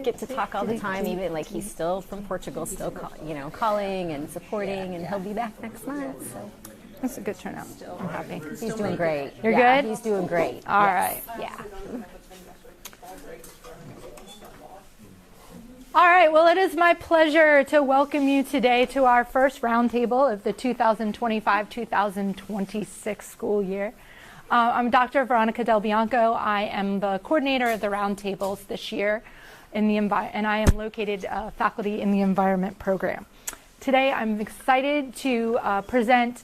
get to talk all the time. Even like he's still from Portugal, still calling and supporting, and he'll be back next month. So that's a good turnout. I'm happy. He's doing great. You're good? He's doing great. All right. Yeah. All right, well, it is my pleasure to welcome you today to our first roundtable of the 2025-2026 school year. I'm Dr. Veronica Del Bianco. I am the coordinator of the roundtables this year, and I am located faculty in the environment program. Today, I'm excited to present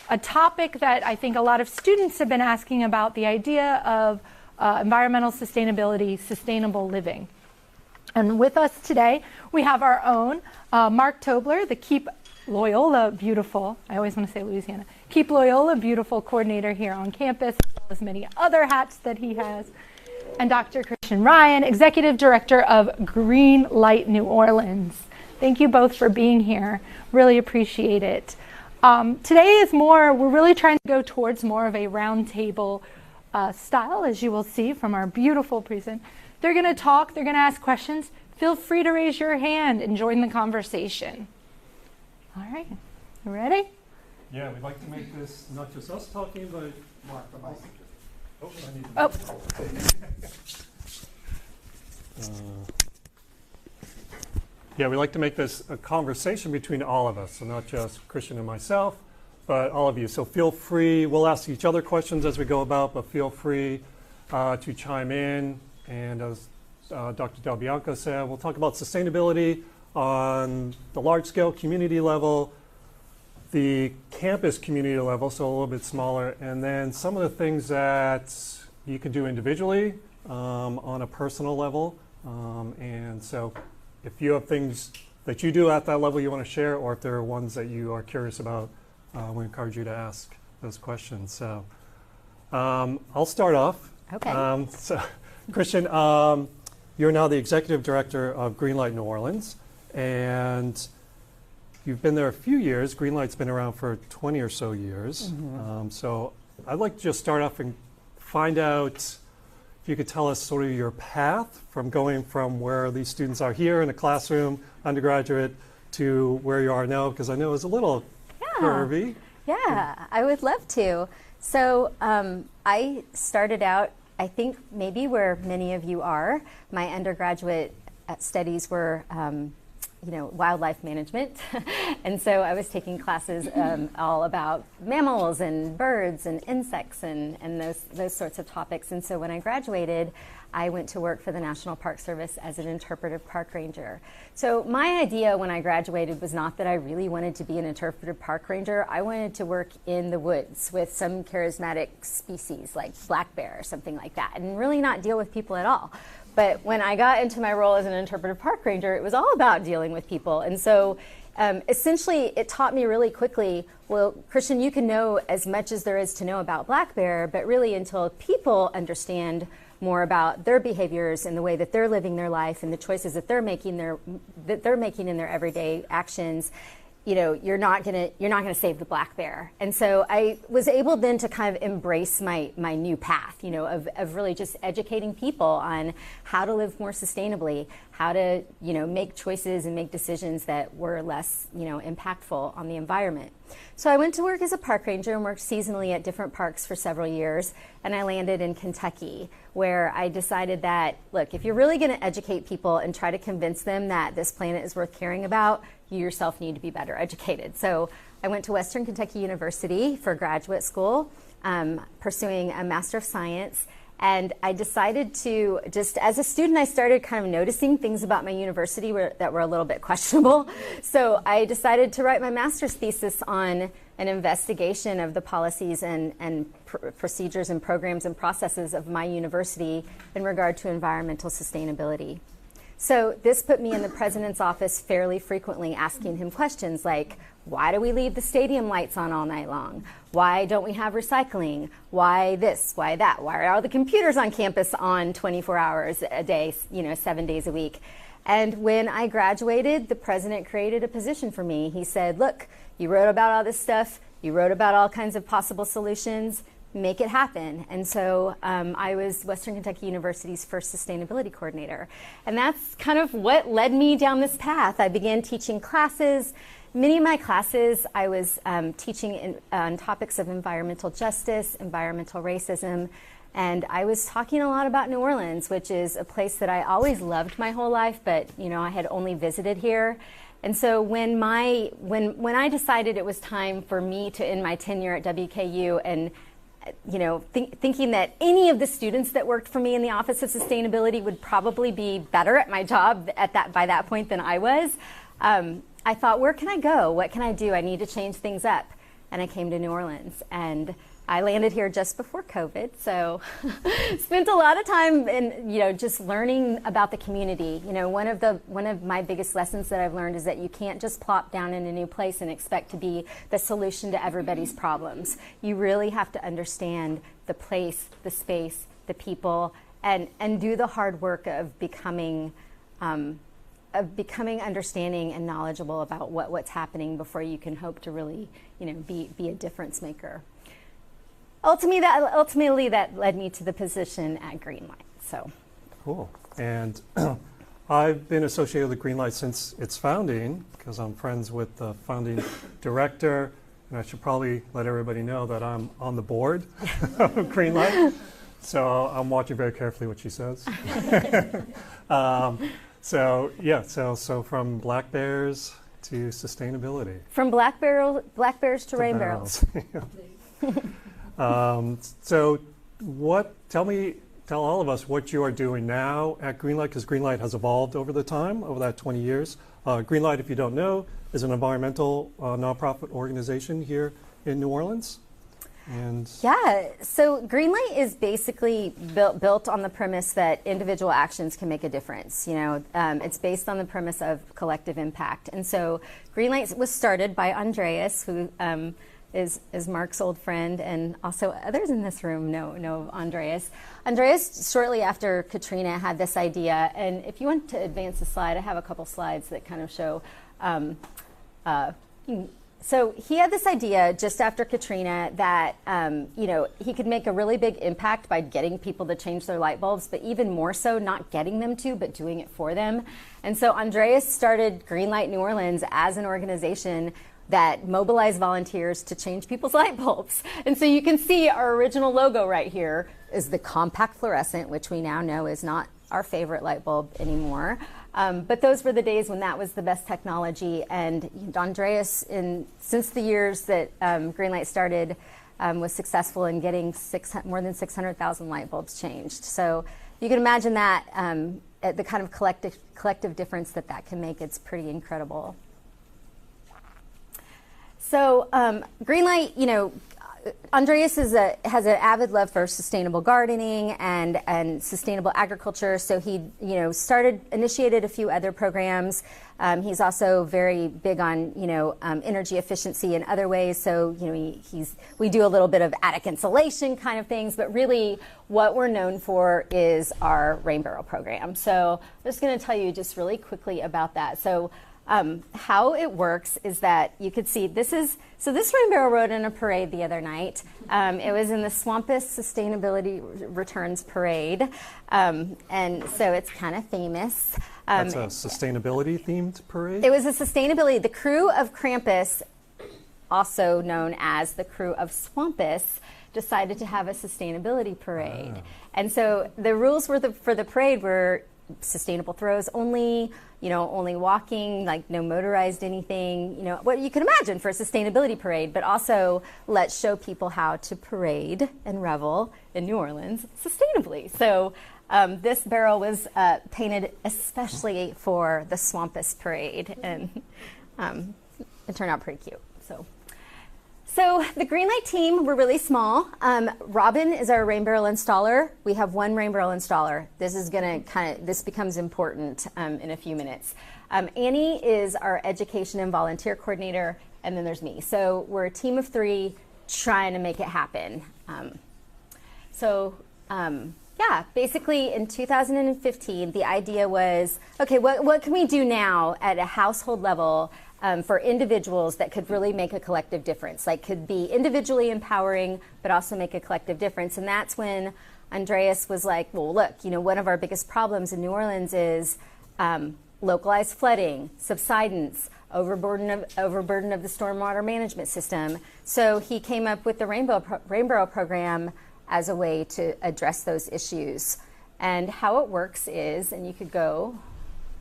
a topic that I think a lot of students have been asking about, the idea of environmental sustainability, sustainable living. And with us today, we have our own Mark Tobler, the Keep Loyola Beautiful, I always want to say Louisiana, Keep Loyola Beautiful coordinator here on campus, as well as many other hats that he has, and Dr. Christian Ryan, executive director of Green Light New Orleans. Thank you both for being here. Really appreciate it. Today is we're really trying to go towards more of a roundtable style, as you will see from our beautiful presentation. They're going to talk, they're going to ask questions. Feel free to raise your hand and join the conversation. All right, you ready? Yeah, we'd like to make this not just us talking, but Mark, the mic. Yeah, we'd like to make this a conversation between all of us, so not just Christian and myself, but all of you. So feel free, we'll ask each other questions as we go about, but feel free to chime in. And as Dr. Del Bianco said, we'll talk about sustainability on the large-scale community level, the campus community level, so a little bit smaller, and then some of the things that you can do individually on a personal level. And so if you have things that you do at that level you want to share, or if there are ones that you are curious about, we encourage you to ask those questions. So I'll start off. Okay. Christian, you're now the executive director of Green Light New Orleans, and you've been there a few years. Green Light's been around for 20 or so years. Mm-hmm. So I'd like to just start off and find out if you could tell us sort of your path from going from where these students are here in a classroom, undergraduate, to where you are now, because I know it's a little curvy. Yeah, I would love to. So I started out, I think maybe where many of you are. My undergraduate studies were, wildlife management. And so I was taking classes all about mammals and birds and insects and those sorts of topics. And so when I graduated, I went to work for the National Park Service as an interpretive park ranger. So my idea when I graduated was not that I really wanted to be an interpretive park ranger. I wanted to work in the woods with some charismatic species like black bear or something like that, and really not deal with people at all. But when I got into my role as an interpretive park ranger, it was all about dealing with people. And so essentially it taught me really quickly, well, Christian, you can know as much as there is to know about black bear, but really until people understand more about their behaviors and the way that they're living their life and the choices that they're making in their everyday actions, you're not gonna save the black bear. And so I was able then to kind of embrace my new path, of really just educating people on how to live more sustainably, how to, make choices and make decisions that were less, impactful on the environment. So I went to work as a park ranger and worked seasonally at different parks for several years, and I landed in Kentucky, where I decided that, look, if you're really going to educate people and try to convince them that this planet is worth caring about, you yourself need to be better educated. So I went to Western Kentucky University for graduate school, pursuing a Master of Science. And I decided to, just as a student, I started kind of noticing things about my university that were a little bit questionable. So I decided to write my master's thesis on an investigation of the policies and procedures and programs and processes of my university in regard to environmental sustainability. So this put me in the president's office fairly frequently, asking him questions like, why do we leave the stadium lights on all night long? Why don't we have recycling? Why this? Why that? Why are all the computers on campus on 24 hours a day, 7 days a week? And when I graduated, the president created a position for me. He said, look, you wrote about all this stuff. You wrote about all kinds of possible solutions. make it happen. And so I was Western Kentucky University's first sustainability coordinator. And that's kind of what led me down this path. I began teaching classes. Many of my classes I was teaching on topics of environmental justice, environmental racism, and I was talking a lot about New Orleans, which is a place that I always loved my whole life, but I had only visited here. And so when I decided it was time for me to end my tenure at WKU, and thinking that any of the students that worked for me in the Office of Sustainability would probably be better at my job by that point than I was, I thought, where can I go? What can I do? I need to change things up. And I came to New Orleans, and I landed here just before COVID, so spent a lot of time in just learning about the community. One of my biggest lessons that I've learned is that you can't just plop down in a new place and expect to be the solution to everybody's problems. You really have to understand the place, the space, the people, and do the hard work of becoming understanding and knowledgeable about what's happening before you can hope to really be a difference maker. Ultimately, that led me to the position at Greenlight. So, cool. And I've been associated with Greenlight since its founding, because I'm friends with the founding director, and I should probably let everybody know that I'm on the board of Greenlight. So I'm watching very carefully what she says. So from black bears to sustainability. From black bears to rain barrels. So tell all of us what you are doing now at Greenlight, because Greenlight has evolved over that 20 years. Greenlight, if you don't know, is an environmental nonprofit organization here in New Orleans. And so Greenlight is basically built on the premise that individual actions can make a difference. It's based on the premise of collective impact. And so Greenlight was started by Andreas, who is Mark's old friend, and also others in this room know Andreas. Andreas, shortly after Katrina, had this idea, and if you want to advance the slide, I have a couple slides that kind of show. So he had this idea just after Katrina that he could make a really big impact by getting people to change their light bulbs, but even more so not getting them to, but doing it for them. And so Andreas started Greenlight New Orleans as an organization that mobilize volunteers to change people's light bulbs. And so you can see our original logo right here is the compact fluorescent, which we now know is not our favorite light bulb anymore. But those were the days when that was the best technology. And Andreas, since the years that Greenlight started, was successful in getting more than 600,000 light bulbs changed. So you can imagine that the kind of collective difference that can make. It's pretty incredible. So Greenlight, Andreas has an avid love for sustainable gardening and sustainable agriculture. So he, initiated a few other programs. He's also very big on, energy efficiency in other ways. So, we do a little bit of attic insulation kind of things, but really what we're known for is our rain barrel program. So I'm just going to tell you just really quickly about that. So how it works is that you could see this rain barrel rode in a parade the other night. It was in the Swampus Sustainability Returns Parade, and so it's kind of famous. That's a sustainability themed parade? It was a sustainability. The crew of Krampus, also known as the crew of Swampus, decided to have a sustainability parade. And so the rules for the parade were sustainable throws only, only walking, like no motorized anything, what you can imagine for a sustainability parade, but also let's show people how to parade and revel in New Orleans sustainably. So this barrel was painted especially for the Swampus parade, and it turned out pretty cute. So the Greenlight team, we're really small. Robin is our rain barrel installer. We have one rain barrel installer. This is this becomes important in a few minutes. Annie is our education and volunteer coordinator, and then there's me. So we're a team of 3 trying to make it happen. Basically in 2015, the idea was, okay, what can we do now at a household level for individuals that could really make a collective difference, like could be individually empowering, but also make a collective difference. And that's when Andreas was like, well, look, you know, one of our biggest problems in New Orleans is localized flooding, subsidence, overburden of the stormwater management system. So he came up with the Rainbow program as a way to address those issues. And how it works is, and you could go,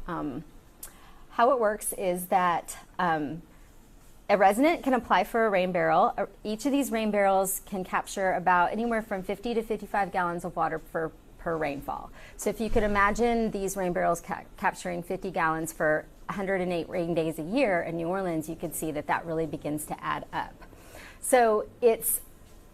how it works is that a resident can apply for a rain barrel. Each of these rain barrels can capture about anywhere from 50 to 55 gallons of water per rainfall. So if you could imagine these rain barrels capturing 50 gallons for 108 rain days a year in New Orleans, you could see that that really begins to add up. So it's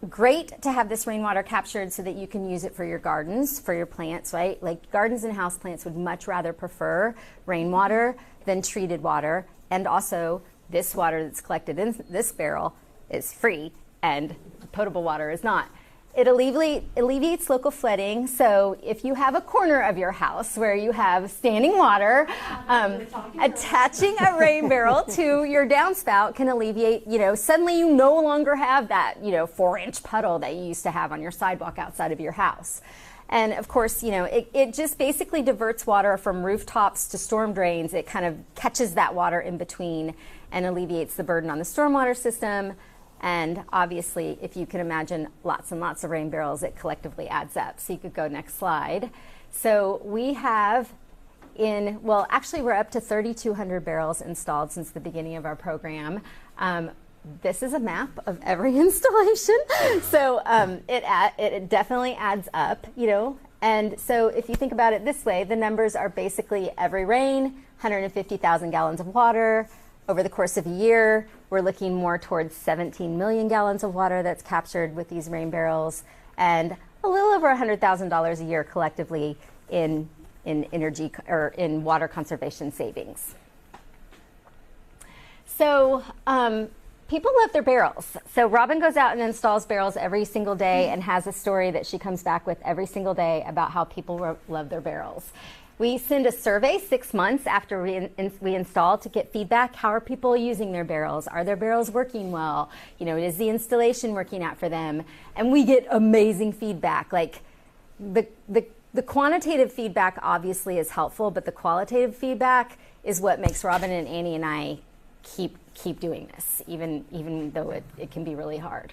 great to have this rainwater captured so that you can use it for your gardens, for your plants, right? Like gardens and house plants would much rather prefer rainwater than treated water. And also this water that's collected in this barrel is free and potable water is not. It alleviates local flooding. So if you have a corner of your house where you have standing water, attaching a rain barrel to your downspout can alleviate, you know, suddenly you no longer have that, you know, 4-inch puddle that you used to have on your sidewalk outside of your house. And of course, you know, it just basically diverts water from rooftops to storm drains. It kind of catches that water in between and alleviates the burden on the stormwater system. And obviously, if you can imagine lots and lots of rain barrels, it collectively adds up. So you could go next slide. So we have well, actually we're up to 3,200 barrels installed since the beginning of our program. This is a map of every installation. So it definitely adds up, you know. And so if you think about it this way, the numbers are basically every rain, 150,000 gallons of water. Over the course of a year, we're looking more towards 17 million gallons of water that's captured with these rain barrels, and a little over $100,000 a year collectively in energy or in water conservation savings. So people love their barrels. So Robin goes out and installs barrels every single day and has a story that she comes back with every single day about how people love their barrels. We send a survey 6 months after we install to get feedback. How are people using their barrels? Are their barrels working well? You know, is the installation working out for them? And we get amazing feedback. Like the quantitative feedback obviously is helpful, but the qualitative feedback is what makes Robin and Annie and I keep doing this, even though it can be really hard.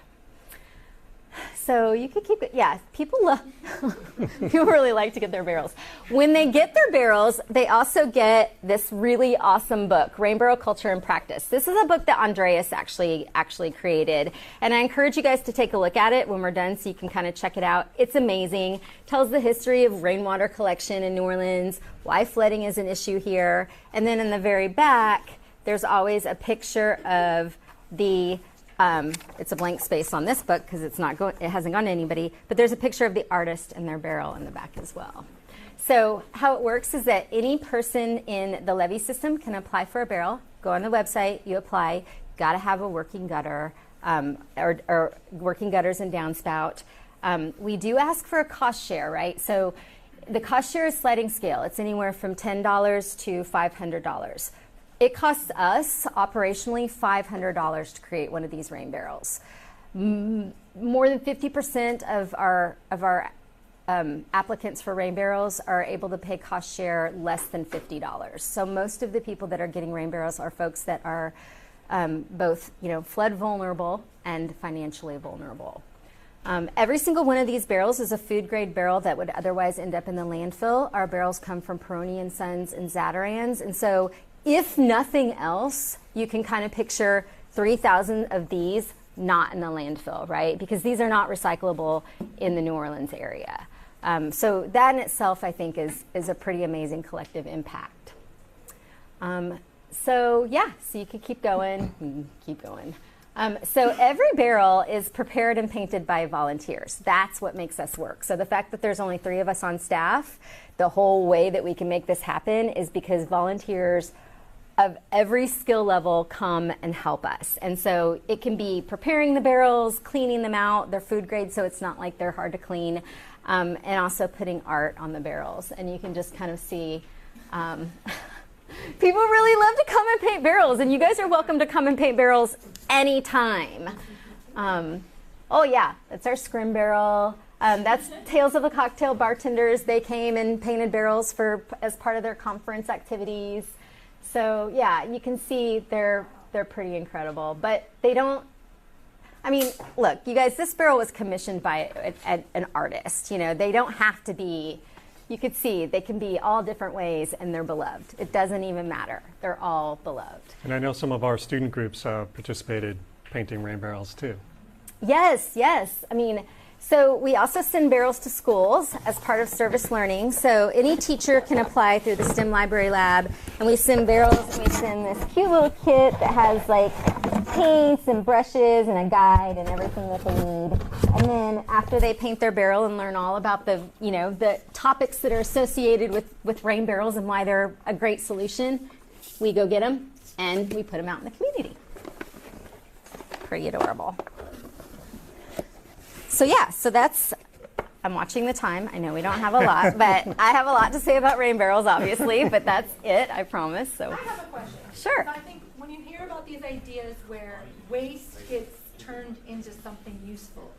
So you could keep it, yeah, people really like to get their barrels. When they get their barrels, they also get this really awesome book, Rain Barrel Culture and Practice. This is a book that Andreas actually created. And I encourage you guys to take a look at it when we're done so you can kind of check it out. It's amazing. It tells the history of rainwater collection in New Orleans, why flooding is an issue here. And then in the very back, there's always a picture of the it's a blank space on this book because it hasn't gone to anybody, but there's a picture of the artist and their barrel in the back as well. So how it works is that any person in the levee system can apply for a barrel, go on the website, you apply, got to have a working gutter or working gutters and downspout. We do ask for a cost share, right? So the cost share is sliding scale. It's anywhere from $10 to $500. It costs us operationally $500 to create one of these rain barrels. More than 50% of our applicants for rain barrels are able to pay cost share less than $50. So most of the people that are getting rain barrels are folks that are both, you know, flood vulnerable and financially vulnerable. Every single one of these barrels is a food grade barrel that would otherwise end up in the landfill. Our barrels come from Peroni & Sons and Zatarans, and so if nothing else, you can kind of picture 3,000 of these not in the landfill, right? Because these are not recyclable in the New Orleans area. So that in itself, I think, is a pretty amazing collective impact. So yeah, so you could keep going, keep going. So every barrel is prepared and painted by volunteers. That's what makes us work. So the fact that there's only 3 of us on staff, the whole way that we can make this happen is because volunteers of every skill level come and help us. And so it can be preparing the barrels, cleaning them out, they're food grade so it's not like they're hard to clean, and also putting art on the barrels. And you can just kind of see People really love to come and paint barrels, and you guys are welcome to come and paint barrels anytime. Oh yeah, that's our scrim barrel. That's Tales of the Cocktail Bartenders. They came and painted barrels as part of their conference activities. So yeah, you can see they're pretty incredible. But they don't. I mean, look, you guys. This barrel was commissioned by an artist. You know, they don't have to be. You could see they can be all different ways, and they're beloved. It doesn't even matter. They're all beloved. And I know some of our student groups participated painting rain barrels too. Yes, yes. I mean, so we also send barrels to schools as part of service learning. So any teacher can apply through the STEM Library Lab, and we send barrels. We send this cute little kit that has like paints and brushes and a guide and everything that they need. And then after they paint their barrel and learn all about the topics that are associated with rain barrels and why they're a great solution, we go get them and we put them out in the community. Pretty adorable. So yeah, so that's, I'm watching the time. I know we don't have a lot, but I have a lot to say about rain barrels, obviously, but that's it, I promise. So I have a question. Sure. So I think when you hear about these ideas where waste gets turned into something useful,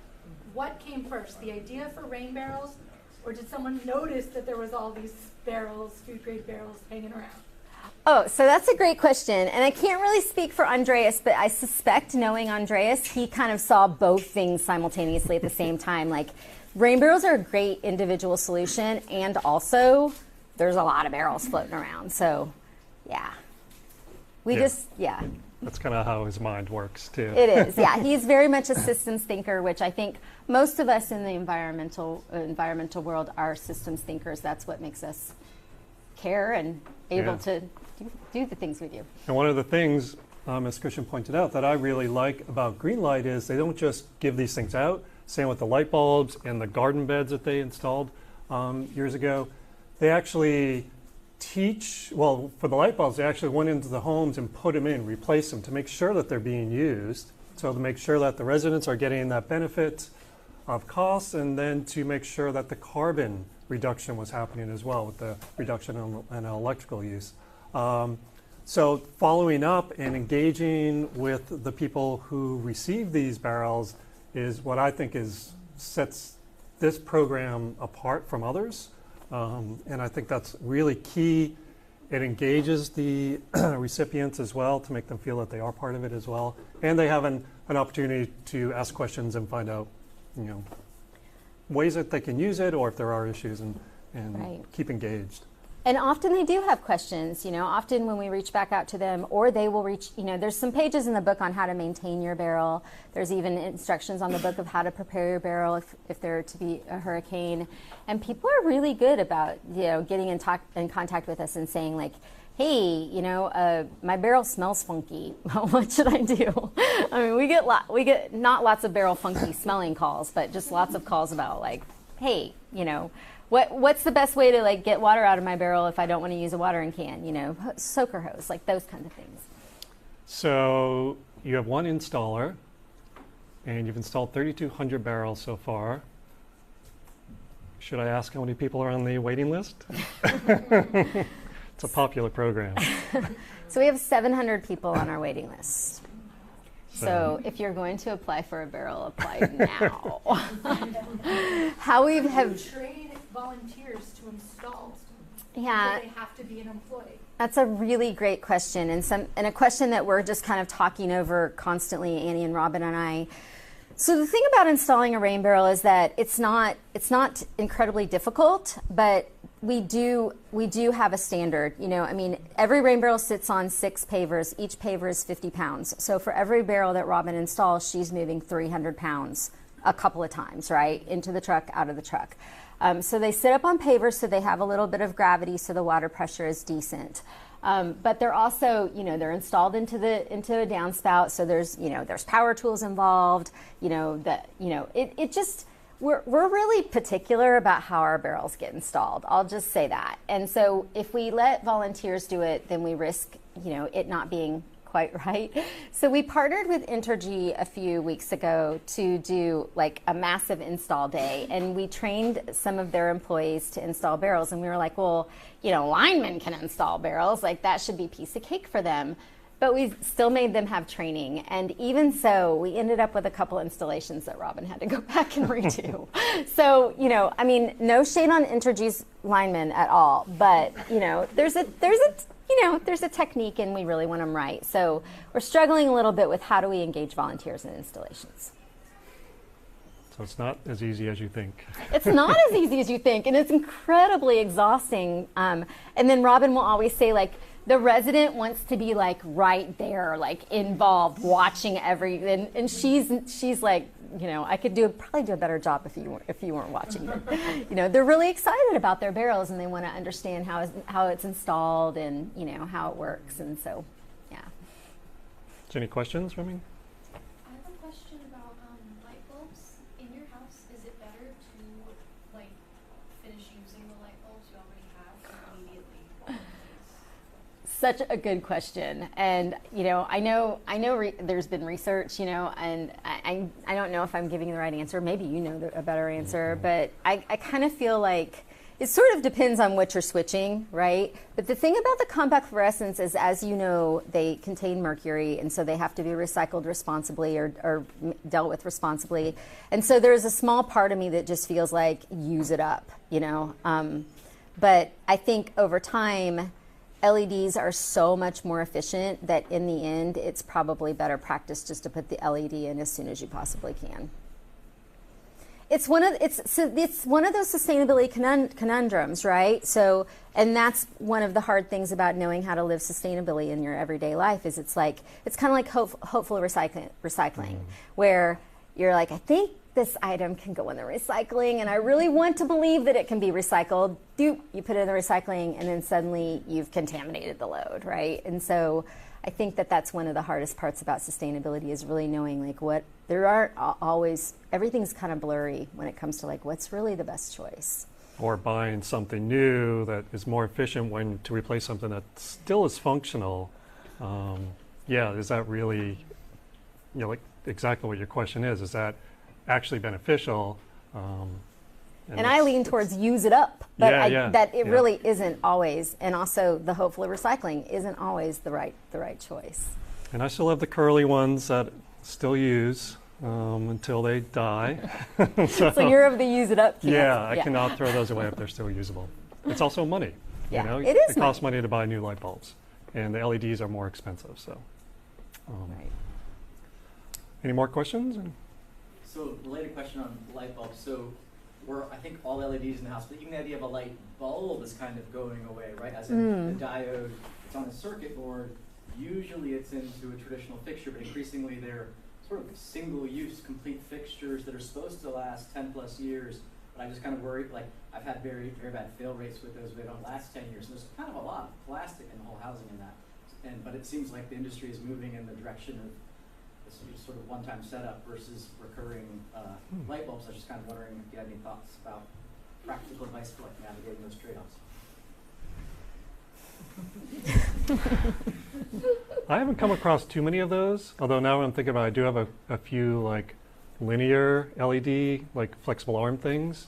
what came first, the idea for rain barrels, or did someone notice that there was all these barrels, food-grade barrels, hanging around? Oh, so that's a great question. And I can't really speak for Andreas, but I suspect, knowing Andreas, he kind of saw both things simultaneously at the same time. Like, rain barrels are a great individual solution, and also there's a lot of barrels floating around. So, yeah. That's kind of how his mind works, too. It is, yeah. He's very much a systems thinker, which I think most of us in the environmental world are systems thinkers. That's what makes us care and able to do the things we do. And one of the things, as Christian pointed out, that I really like about Greenlight is they don't just give these things out. Same with the light bulbs and the garden beds that they installed years ago. They actually teach, well, for the light bulbs, they actually went into the homes and put them in, replaced them to make sure that they're being used. So to make sure that the residents are getting that benefit of costs, and then to make sure that the carbon reduction was happening as well with the reduction in electrical use. So following up and engaging with the people who receive these barrels is what I think sets this program apart from others. And I think that's really key. It engages the recipients as well to make them feel that they are part of it as well. And they have an opportunity to ask questions and find out, ways that they can use it, or if there are issues, and Right. keep engaged. And often they do have questions, often when we reach back out to them, or they will reach, there's some pages in the book on how to maintain your barrel. There's even instructions on the book of how to prepare your barrel if there to be a hurricane. And people are really good about, getting in contact with us and saying like, hey, my barrel smells funky. What should I do? I mean, we get not lots of barrel funky smelling calls, but just lots of calls about like, hey, what's the best way to like get water out of my barrel if I don't want to use a watering can? Soaker hose, like those kinds of things. So you have one installer, and you've installed 3,200 barrels so far. Should I ask how many people are on the waiting list? It's a popular program. So we have 700 people on our waiting list. So if you're going to apply for a barrel, apply now. How we have train volunteers to install. Yeah, Do they have to be an employee? That's a really great question, and a question that we're just kind of talking over constantly, Annie and Robin and I. So the thing about installing a rain barrel is that it's not incredibly difficult, but we do have a standard. Every rain barrel sits on 6 pavers. Each paver is 50 pounds. So for every barrel that Robin installs, she's moving 300 pounds a couple of times, right? Into the truck, out of the truck. So they sit up on pavers, so they have a little bit of gravity, so the water pressure is decent. But they're also, they're installed into a downspout, so there's power tools involved. We're really particular about how our barrels get installed. I'll just say that. And so if we let volunteers do it, then we risk, it not being quite right. So we partnered with Entergy a few weeks ago to do like a massive install day, and we trained some of their employees to install barrels, and we were like, well, you know, linemen can install barrels, like that should be piece of cake for them. But we still made them have training, and even so, we ended up with a couple installations that Robin had to go back and redo. So, you know, I mean, no shade on Entergy's linemen at all, but you know, there's a technique, and we really want them right. So we're struggling a little bit with how do we engage volunteers in installations. So it's not as easy as you think. It's not as easy as you think, and it's incredibly exhausting. And then Robin will always say, like, the resident wants to be like right there, like involved, watching everything, and she's like, you know, I could probably do a better job if you weren't watching it. You know, they're really excited about their barrels, and they want to understand how it's installed and, you know, how it works, and so, yeah. So any questions, Remy? I have a question about light bulbs. In your house, is it better to like finish using the light bulbs you already have immediately? Such a good question, and you know, I know there's been research, you know, and I don't know if I'm giving the right answer. Maybe you know a better answer, but I kind of feel like it sort of depends on what you're switching, right? But the thing about the compact fluorescents is, as you know, they contain mercury, and so they have to be recycled responsibly or dealt with responsibly. And so there's a small part of me that just feels like use it up, you know. But I think over time, LEDs are so much more efficient that in the end, it's probably better practice just to put the LED in as soon as you possibly can. It's one of those sustainability conundrums, right? So, and that's one of the hard things about knowing how to live sustainably in your everyday life is it's kind of like hopeful recycling, where you're like, I think this item can go in the recycling, and I really want to believe that it can be recycled. You put it in the recycling, and then suddenly you've contaminated the load, right? And so I think that's one of the hardest parts about sustainability is really knowing like there aren't always, everything's kind of blurry when it comes to like what's really the best choice. Or buying something new that is more efficient to replace something that still is functional. Yeah, is that really, you know, like exactly what your question is that actually beneficial? And I lean towards use it up, but really isn't always, and also the hopeful recycling isn't always the right choice. And I still have the curly ones that still use until they die. So you're of the use it up camp. Yeah, I cannot throw those away if they're still usable. It's also money. Yeah, you know? it is. It costs money to buy new light bulbs, and the LEDs are more expensive. So, right. Any more questions? So, related question on light bulbs. So, I think all LEDs in the house, but even the idea of a light bulb is kind of going away, right? As in the diode, it's on a circuit board. Usually it's into a traditional fixture, but increasingly they're sort of single-use, complete fixtures that are supposed to last 10 plus years. But I just kind of worry, like, I've had very, very bad fail rates with those, but they don't last 10 years. So there's kind of a lot of plastic in the whole housing in that. But it seems like the industry is moving in the direction of this sort of one-time setup versus recurring light bulbs. I was just kind of wondering if you had any thoughts about practical advice for like navigating those trade-offs. I haven't come across too many of those, although now when I'm thinking about it, I do have a few like linear LED, like flexible arm things.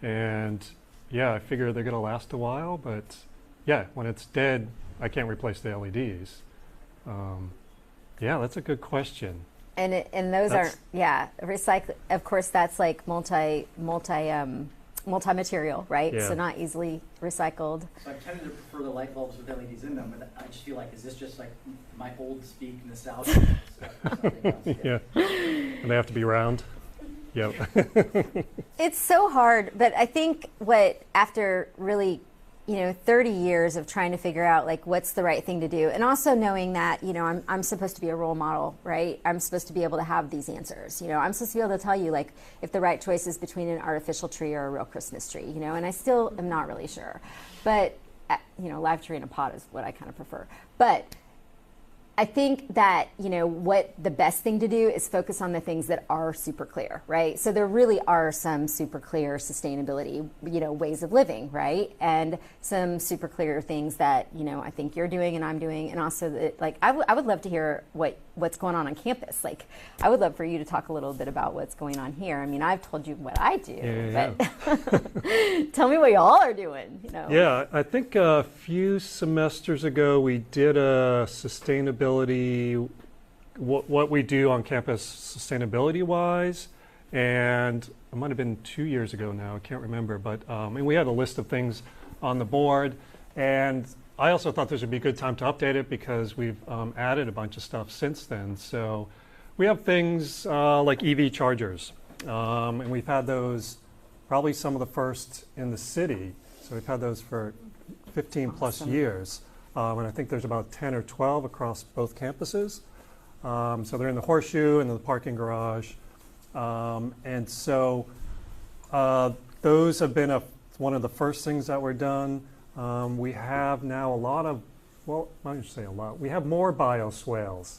And yeah, I figure they're going to last a while, but yeah, when it's dead, I can't replace the LEDs. Yeah, that's a good question. And those are recycle. Of course, that's like multi-material, right? Yeah. So not easily recycled. So I've tended to prefer the light bulbs with LEDs in them, but I just feel like, is this just like my old speak nostalgia? Yeah, and they have to be round. Yep. It's so hard, but I think after really, 30 years of trying to figure out like what's the right thing to do, and also knowing that, I'm supposed to be a role model, right? I'm supposed to be able to have these answers. I'm supposed to be able to tell you like if the right choice is between an artificial tree or a real Christmas tree, and I still am not really sure. But live tree in a pot is what I kind of prefer. But I think that, what the best thing to do is focus on the things that are super clear, right? So there really are some super clear sustainability, ways of living, right? And some super clear things that, I think you're doing and I'm doing. And also that, I would love to hear what's going on campus. I would love for you to talk a little bit about what's going on here. I mean, I've told you what I do, but tell me what y'all are doing, Yeah, I think a few semesters ago we did a sustainability, what we do on campus sustainability-wise, and it might have been 2 years ago now, I can't remember, but and we had a list of things on the board, and I also thought this would be a good time to update it because we've added a bunch of stuff since then. So we have things like EV chargers, and we've had those probably some of the first in the city. So we've had those for 15 plus years. And I think there's about 10 or 12 across both campuses. So they're in the horseshoe and the parking garage. And so those have been one of the first things that were done. We have now I should say a lot. We have more bioswales.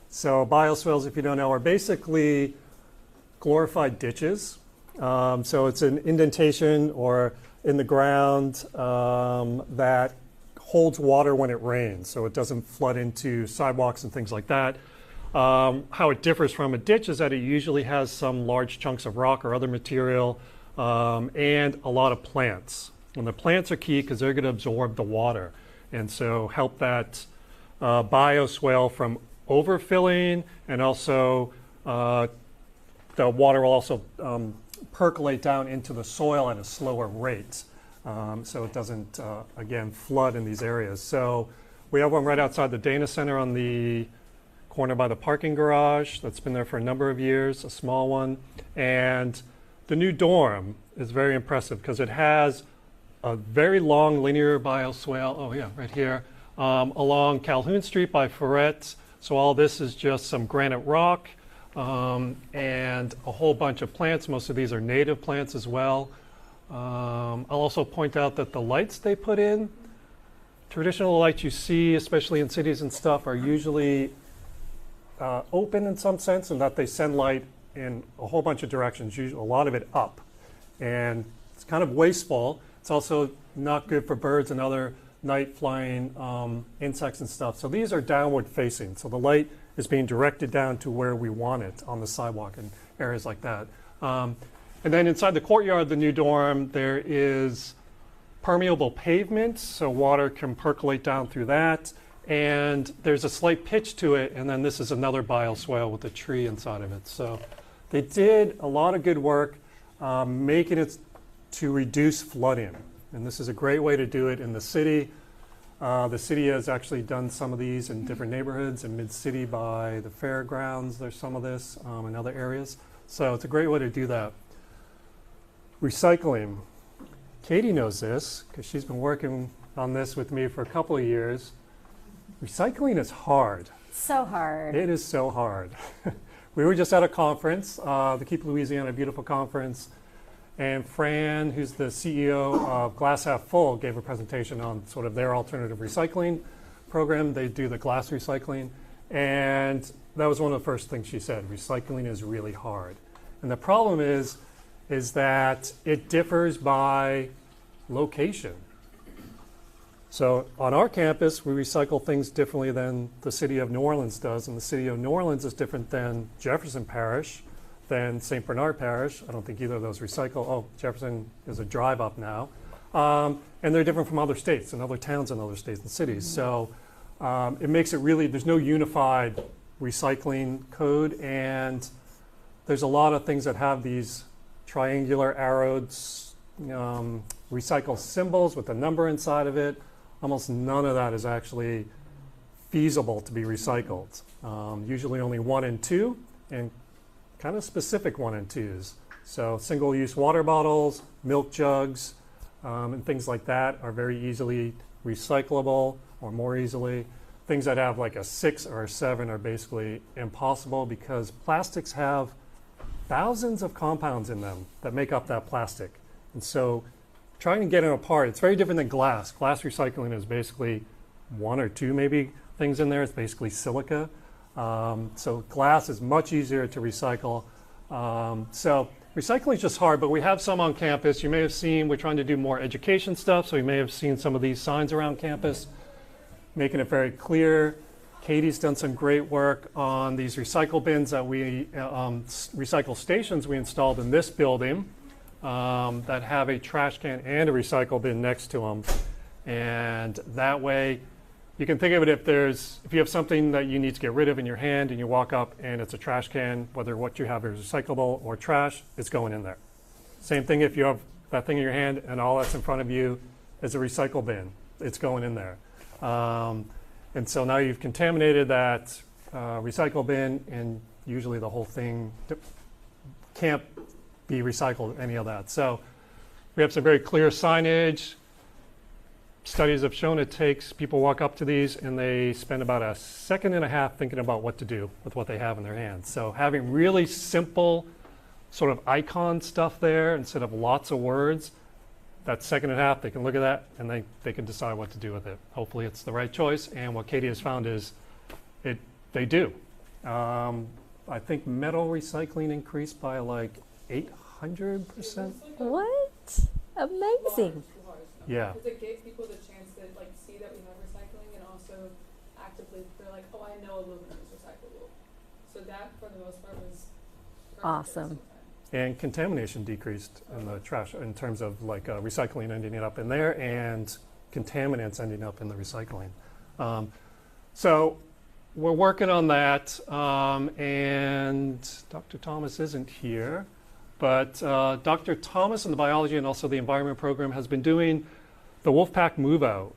So bioswales, if you don't know, are basically glorified ditches. So it's an indentation or in the ground that holds water when it rains, so it doesn't flood into sidewalks and things like that. How it differs from a ditch is that it usually has some large chunks of rock or other material and a lot of plants. And the plants are key because they're going to absorb the water and so help that bioswale from overfilling, and also the water will also percolate down into the soil at a slower rate. So it doesn't, again, flood in these areas. So we have one right outside the Dana Center on the corner by the parking garage that's been there for a number of years, a small one. And the new dorm is very impressive because it has a very long linear bioswale, right here, along Calhoun Street by Ferret. So all this is just some granite rock and a whole bunch of plants. Most of these are native plants as well. I'll also point out that the lights they put in, traditional lights you see, especially in cities and stuff, are usually open in some sense, and that they send light in a whole bunch of directions, usually a lot of it up. And it's kind of wasteful. It's also not good for birds and other night flying insects and stuff. So these are downward facing. So the light is being directed down to where we want it on the sidewalk and areas like that. And then inside the courtyard of the new dorm, there is permeable pavement, so water can percolate down through that. And there's a slight pitch to it, and then this is another bioswale with a tree inside of it. So they did a lot of good work making it to reduce flooding. And this is a great way to do it in the city. The city has actually done some of these in different neighborhoods. In Mid-City by the fairgrounds, there's some of this in other areas. So it's a great way to do that. Recycling. Katie knows this because she's been working on this with me for a couple of years. Recycling is hard. So hard. It is so hard. We were just at a conference, the Keep Louisiana Beautiful conference, and Fran, who's the CEO of Glass Half Full, gave a presentation on sort of their alternative recycling program. They do the glass recycling, and that was one of the first things she said. Recycling is really hard. And the problem is that it differs by location. So on our campus, we recycle things differently than the city of New Orleans does, and the city of New Orleans is different than Jefferson Parish, than St. Bernard Parish. I don't think either of those recycle. Oh, Jefferson is a drive up now. And they're different from other states and other towns and other states and cities. So it makes it really, there's no unified recycling code, and there's a lot of things that have these triangular arrowed recycle symbols with a number inside of it. Almost none of that is actually feasible to be recycled. Usually only 1 and 2, and kind of specific 1 and 2s. So single-use water bottles, milk jugs, and things like that are very easily recyclable, or more easily. Things that have like a 6 or a 7 are basically impossible because plastics have thousands of compounds in them that make up that plastic. And so trying to get them apart, it's very different than glass. Glass recycling is basically 1 or 2 maybe things in there. It's basically silica. So glass is much easier to recycle. So recycling is just hard, but we have some on campus. You may have seen we're trying to do more education stuff, so you may have seen some of these signs around campus, making it very clear. Katie's done some great work on these recycle bins that we, recycle stations we installed in this building that have a trash can and a recycle bin next to them. And that way, you can think of it if you have something that you need to get rid of in your hand and you walk up and it's a trash can, whether what you have is recyclable or trash, it's going in there. Same thing if you have that thing in your hand and all that's in front of you is a recycle bin, it's going in there. And so now you've contaminated that recycle bin, and usually the whole thing can't be recycled, any of that. So we have some very clear signage. Studies have shown it takes, people walk up to these and they spend about a second and a half thinking about what to do with what they have in their hands. So having really simple sort of icon stuff there instead of lots of words, that second and a half, they can look at that and they can decide what to do with it. Hopefully it's the right choice, and what Katie has found is they do. I think metal recycling increased by like 800%. What? Amazing. Yeah. Because it gave people the chance to like see that we have recycling, and also actively they're like, oh, I know aluminum is recyclable. So that, for the most part, was perfect Awesome. And contamination decreased in the trash in terms of like recycling ending up in there and contaminants ending up in the recycling. So we're working on that, and Dr. Thomas isn't here, but Dr. Thomas in the biology and also the environment program has been doing the Wolfpack Move Out,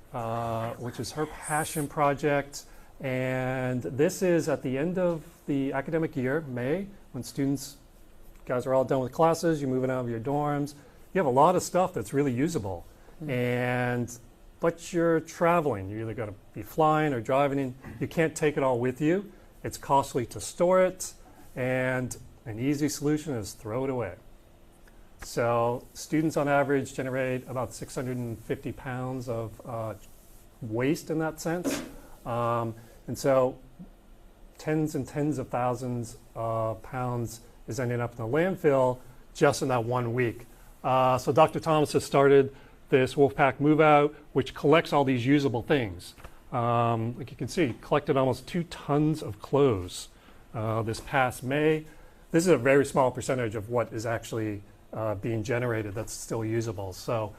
which is her passion project. And this is at the end of the academic year, May, when students, guys are all done with classes, you're moving out of your dorms. You have a lot of stuff that's really usable. But you're traveling. You either got to be flying or driving in. You can't take it all with you. It's costly to store it. And an easy solution is throw it away. So students on average generate about 650 pounds of waste in that sense. And so tens and tens of thousands of pounds is ending up in the landfill just in that 1 week. So Dr. Thomas has started this Wolfpack Move Out, which collects all these usable things. Like you can see, collected almost 2 tons of clothes this past May. This is a very small percentage of what is actually being generated that's still usable. So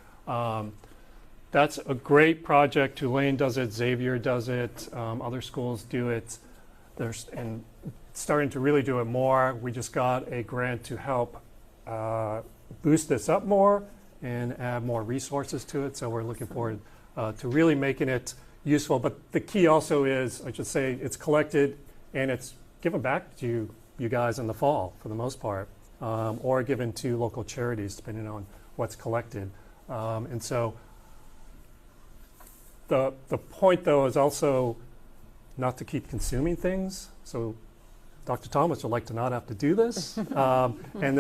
that's a great project. Tulane does it, Xavier does it, other schools do it. And starting to really do it more. We just got a grant to help boost this up more and add more resources to it. So we're looking forward to really making it useful. But the key also is, I should say, it's collected and it's given back to you guys in the fall for the most part, or given to local charities depending on what's collected. And so the point though is also not to keep consuming things. So Dr. Thomas would like to not have to do this. And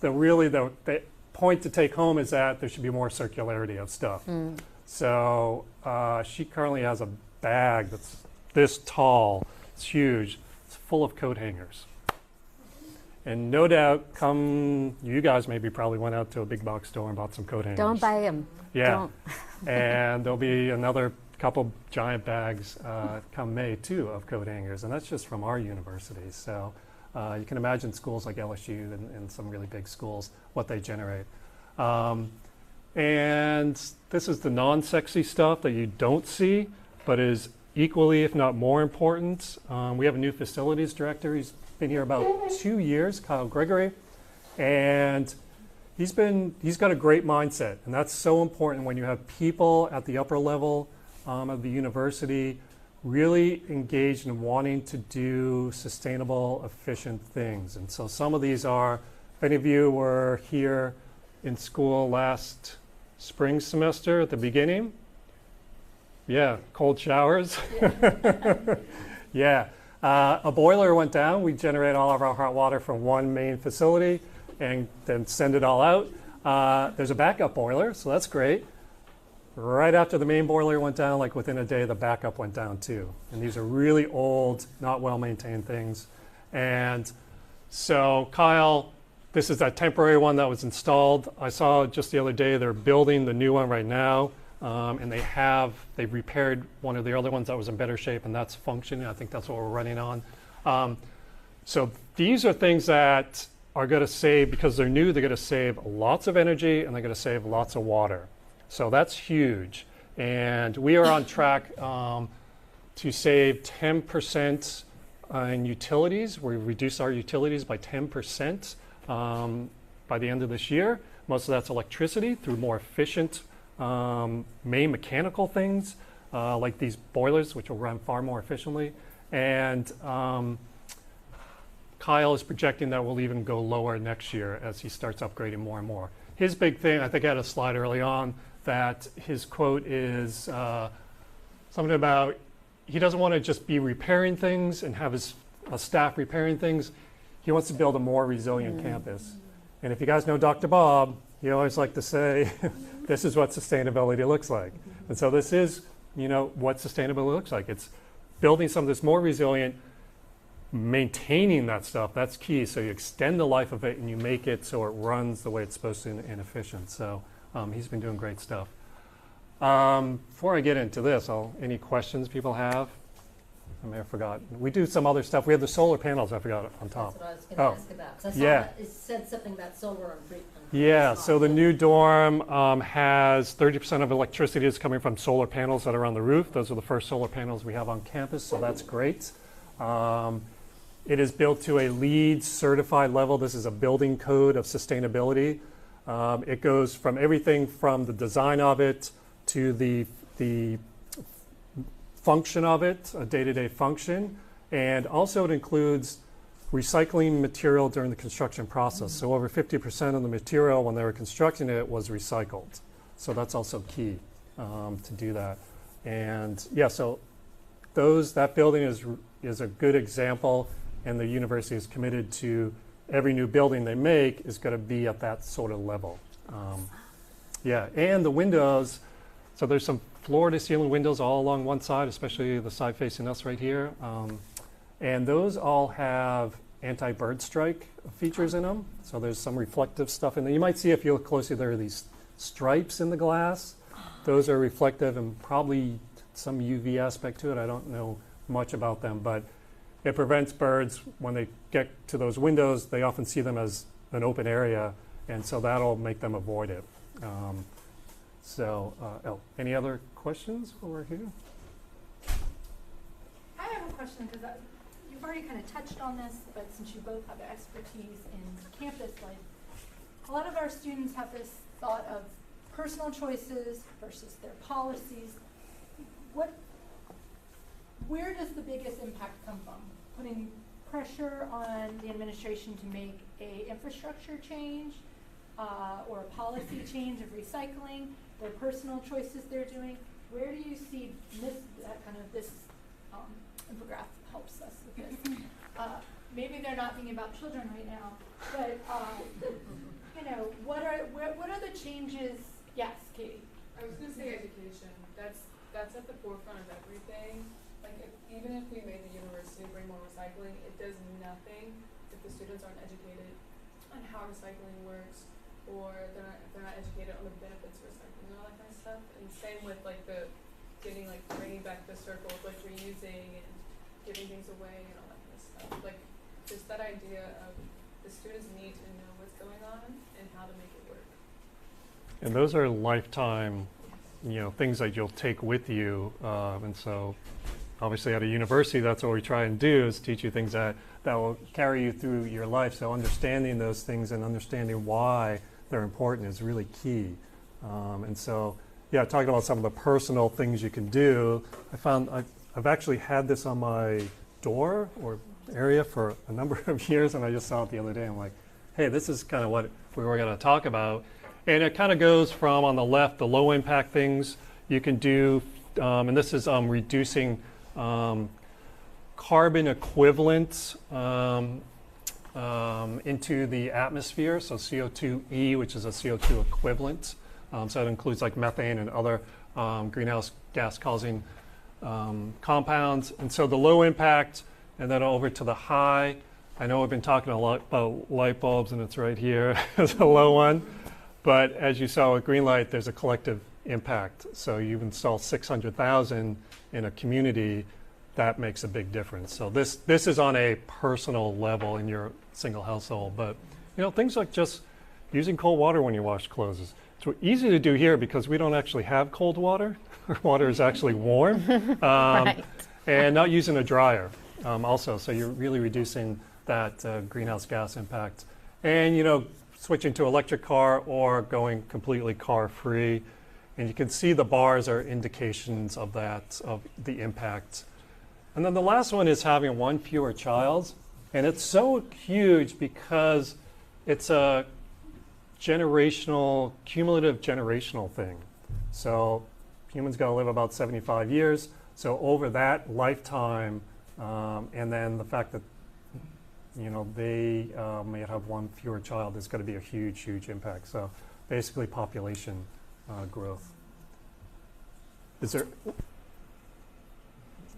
the point to take home is that there should be more circularity of stuff. So she currently has a bag that's this tall, it's huge, it's full of coat hangers. And no doubt, you guys maybe probably went out to a big box store and bought some coat hangers. Don't buy them. Yeah. Don't. And there'll be another couple giant bags come May too of coat hangers, and that's just from our university. So you can imagine schools like LSU and some really big schools, what they generate. And this is the non-sexy stuff that you don't see, but is equally, if not more important. We have a new facilities director. He's been here about 2 years, Kyle Gregory, and he's got a great mindset, and that's so important when you have people at the upper level of the university really engaged in wanting to do sustainable, efficient things. And so some of these are, if any of you were here in school last spring semester at the beginning, yeah, cold showers. Yeah. A boiler went down. We generate all of our hot water from one main facility and then send it all out. There's a backup boiler, so that's great. right after the main boiler went down, like within a day, the backup went down too. And these are really old, not well-maintained things. And so Kyle, this is that temporary one that was installed. I saw just the other day they're building the new one right now, and they've repaired one of the other ones that was in better shape, and that's functioning. I think that's what we're running on. So these are things that are going to save, because they're new, they're going to save lots of energy and they're going to save lots of water. So that's huge. And we are on track to save 10% in utilities. We reduce our utilities by 10% by the end of this year. Most of that's electricity through more efficient main mechanical things like these boilers, which will run far more efficiently. And Kyle is projecting that we'll even go lower next year as he starts upgrading more and more. His big thing, I think I had a slide early on, that his quote is something about he doesn't want to just be repairing things and have his staff repairing things. He wants to build a more resilient campus. And if you guys know Dr. Bob, he always like to say, this is what sustainability looks like. And so this is, what sustainability looks like. It's building something that's more resilient, maintaining that stuff, that's key. So you extend the life of it and you make it so it runs the way it's supposed to and efficient. So he's been doing great stuff. Before I get into this, any questions people have? I may have forgotten. We do some other stuff. We have the solar panels, I forgot, on top. That's what I was going to ask about. 'Cause I saw that it said something about solar and Yeah, so the new dorm has 30% of electricity is coming from solar panels that are on the roof. Those are the first solar panels we have on campus, so that's great. It is built to a LEED certified level. This is a building code of sustainability. It goes from everything from the design of it to the function of it, a day-to-day function. And also it includes recycling material during the construction process. So over 50% of the material when they were constructing it was recycled. So that's also key to do that. And yeah, so that building is a good example, and the university is committed to every new building they make is going to be at that sort of level. Yeah, and the windows, so there's some floor-to-ceiling windows all along one side, especially the side facing us right here. And those all have anti-bird strike features in them. So there's some reflective stuff in there. You might see if you look closely, there are these stripes in the glass. Those are reflective and probably some UV aspect to it. I don't know much about them, but it prevents birds when they get to those windows. They often see them as an open area, and so that'll make them avoid it. Any other questions while we're here? I have a question because you've already kind of touched on this, but since you both have expertise in campus life, a lot of our students have this thought of personal choices versus their policies. Where does the biggest impact come from? Putting pressure on the administration to make a infrastructure change or a policy change of recycling, their personal choices they're doing? Where do you see this infographic helps us with this? Maybe they're not thinking about children right now, but what are the changes? Yes, Katie. I was going to say education. That's at the forefront of everything. Like even if we made the university bring more recycling, it does nothing if the students aren't educated on how recycling works, or they're not educated on the benefits of recycling and all that kind of stuff. And same with like bringing back the circle of like reusing and giving things away and all that kind of stuff. Like just that idea of the students need to know what's going on and how to make it work. And those are lifetime, things that you'll take with you. And so obviously at a university, that's what we try and do, is teach you things that will carry you through your life. So understanding those things and understanding why they're important is really key. And so, yeah, talking about some of the personal things you can do, I've actually had this on my door or area for a number of years, and I just saw it the other day. I'm like, hey, this is kind of what we were going to talk about. And it kind of goes from, on the left, the low impact things you can do, and this is reducing carbon equivalent into the atmosphere, so CO2e, which is a CO2 equivalent. So it includes like methane and other greenhouse gas causing compounds. And so the low impact, and then over to the high. I know we've been talking a lot about light bulbs, and it's right here as a low one. But as you saw with green light, there's a collective impact. So you install 600,000 in a community, that makes a big difference. So this is on a personal level in your single household. But things like just using cold water when you wash clothes. It's easy to do here because we don't actually have cold water. Our water is actually warm. Right. And not using a dryer also. So you're really reducing that greenhouse gas impact. And, switching to electric car or going completely car-free. And you can see the bars are indications of that, of the impact. And then the last one is having one fewer child. And it's so huge because it's a cumulative generational thing. So humans got to live about 75 years. So over that lifetime, and then the fact that they may have one fewer child is going to be a huge, huge impact. So basically population growth. Is there?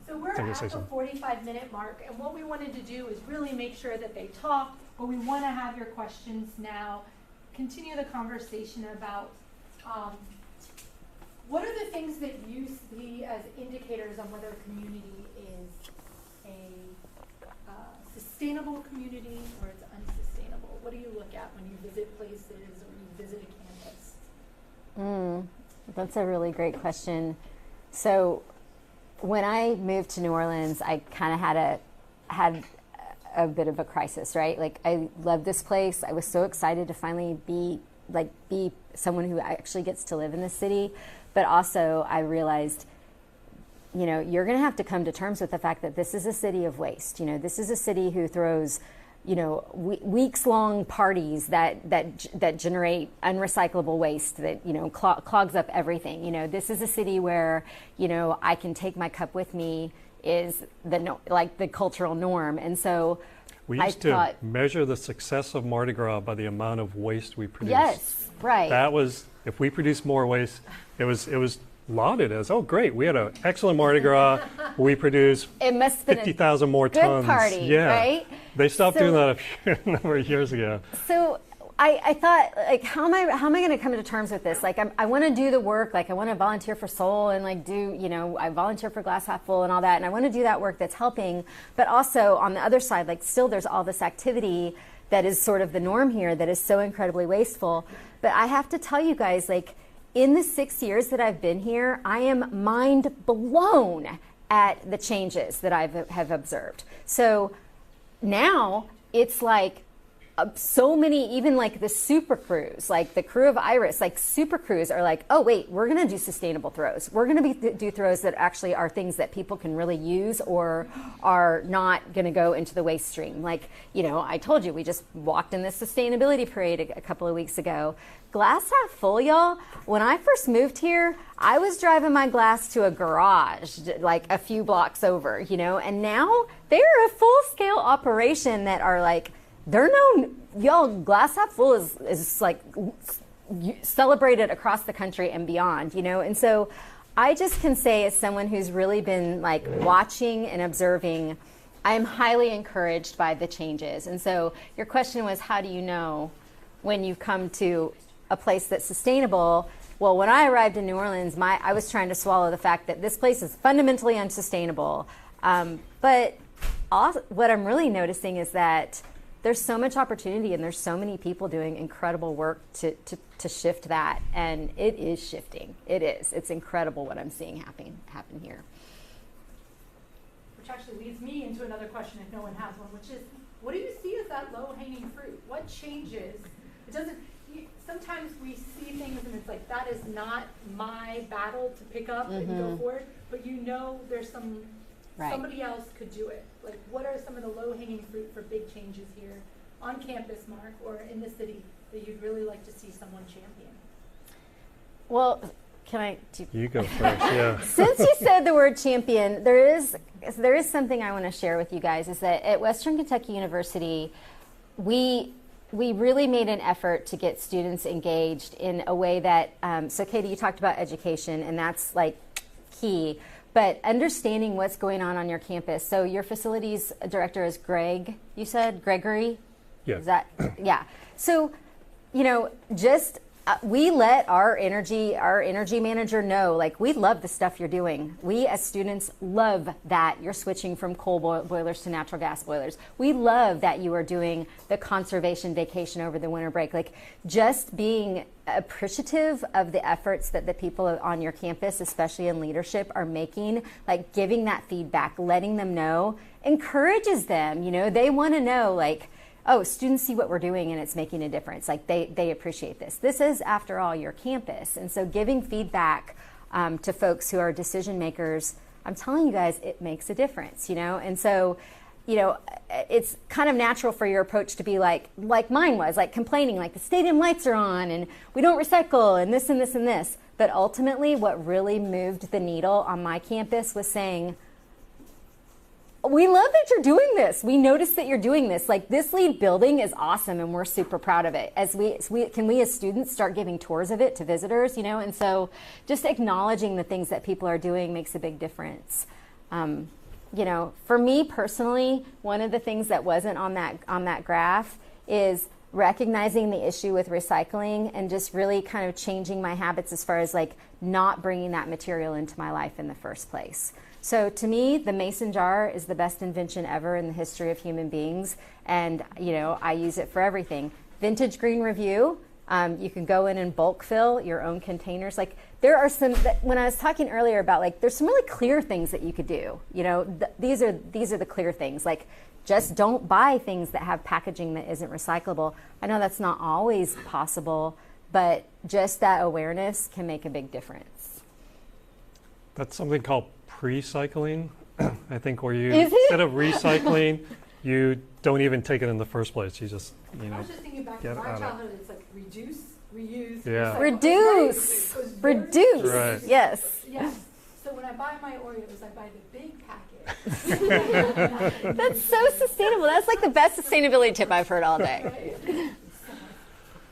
So we're at the 45-minute mark, and what we wanted to do is really make sure that they talk, but we want to have your questions now. Continue the conversation about what are the things that you see as indicators on whether a community is a sustainable community or it's unsustainable? What do you look at when you visit places or you visit a campus? That's a really great question. So when I moved to New Orleans, I kind of had a bit of a crisis, right? Like, I love this place. I was so excited to finally be someone who actually gets to live in the city. But also I realized, you're going to have to come to terms with the fact that this is a city of waste. This is a city who throws, weeks-long parties that generate unrecyclable waste that, clogs up everything. This is a city where, I can take my cup with me is the cultural norm. And so we used to measure the success of Mardi Gras by the amount of waste we produced. Yes, right. That was, if we produced more waste, it was lauded as, oh great, we had an excellent Mardi Gras. We produced 50,000 more tons. Good party, right? They stopped doing that a number of years ago. So I thought, like, how am I going to come to terms with this? Like, I want to do the work. Like, I want to volunteer for Soul and I volunteer for Glass Half Full and all that. And I want to do that work that's helping. But also on the other side, like, still there's all this activity that is sort of the norm here that is so incredibly wasteful. But I have to tell you guys, like, in the 6 years that I've been here, I am mind blown at the changes that I have observed. So now it's like so many, even like the super crews, like the crew of Iris, like super crews are like, oh wait, we're going to do sustainable throws. We're going to do throws that actually are things that people can really use or are not going to go into the waste stream. Like, I told you, we just walked in this sustainability parade a couple of weeks ago. Glass half full, y'all. When I first moved here, I was driving my glass to a garage like a few blocks over, and now they're a full-scale operation that are like, they're known, y'all, Glass Half Full is like celebrated across the country and beyond, and so I just can say, as someone who's really been like watching and observing, I am highly encouraged by the changes. And so your question was, how do you know when you've come to a place that's sustainable? Well, when I arrived in New Orleans, I was trying to swallow the fact that this place is fundamentally unsustainable. But what I'm really noticing is that there's so much opportunity and there's so many people doing incredible work to shift that. And it is shifting. It is. It's incredible what I'm seeing happen here. Which actually leads me into another question, if no one has one, which is, what do you see as that low-hanging fruit? What changes? It doesn't. Sometimes we see things and it's like, that is not my battle to pick up and go forward, but there's somebody else could do it. Like, what are some of the low-hanging fruit for big changes here on campus, Mark, or in the city that you'd really like to see someone champion? Well, You go first, yeah. Since you said the word champion, there is something I want to share with you guys, is that at Western Kentucky University, we we really made an effort to get students engaged in a way that, so Katie, you talked about education, and that's like key, but understanding what's going on your campus. So your facilities director is Greg, you said? Gregory? Yeah. Is that, yeah. So, you know, just we let our energy manager know, like, we love the stuff you're doing. We as students love that you're switching from coal boilers to natural gas boilers. We love that you are doing the conservation vacation over the winter break. Like, just being appreciative of the efforts that the people on your campus, especially in leadership, are making, like giving that feedback, letting them know, encourages them. You know, they want to know, like, oh, students see what we're doing and it's making a difference. Like, they appreciate this. This is, after all, your campus. And so giving feedback to folks who are decision makers, I'm telling you guys, it makes a difference, you know? And so, you know, it's kind of natural for your approach to be like mine was, like complaining, like the stadium lights are on and we don't recycle and this and this and this. But ultimately, what really moved the needle on my campus was saying, we love that you're doing this. We noticed that you're doing this. Like, this LEED building is awesome and we're super proud of it. As we as students start giving tours of it to visitors, you know? And so just acknowledging the things that people are doing makes a big difference. You know, for me personally, one of the things that wasn't on that graph is recognizing the issue with recycling and just really kind of changing my habits as far as like not bringing that material into my life in the first place. So to me, the mason jar is the best invention ever in the history of human beings. And, you know, I use it for everything. Vintage Green Review, you can go in and bulk fill your own containers. Like, there are some, when I was talking earlier about, like, there's some really clear things that you could do. You know, these are the clear things. Like, just don't buy things that have packaging that isn't recyclable. I know that's not always possible, but just that awareness can make a big difference. That's something called pre-cycling, I think, where you, instead of recycling, you don't even take it in the first place. You just, you know, I was just thinking back get to it my out of childhood, it's like reduce, reuse, Yeah. Reduce. It was very- Reduce. Right. Yes. Yes. So when I buy my Oreos, I buy the big packet. That's so sustainable. That's like the best sustainability tip I've heard all day.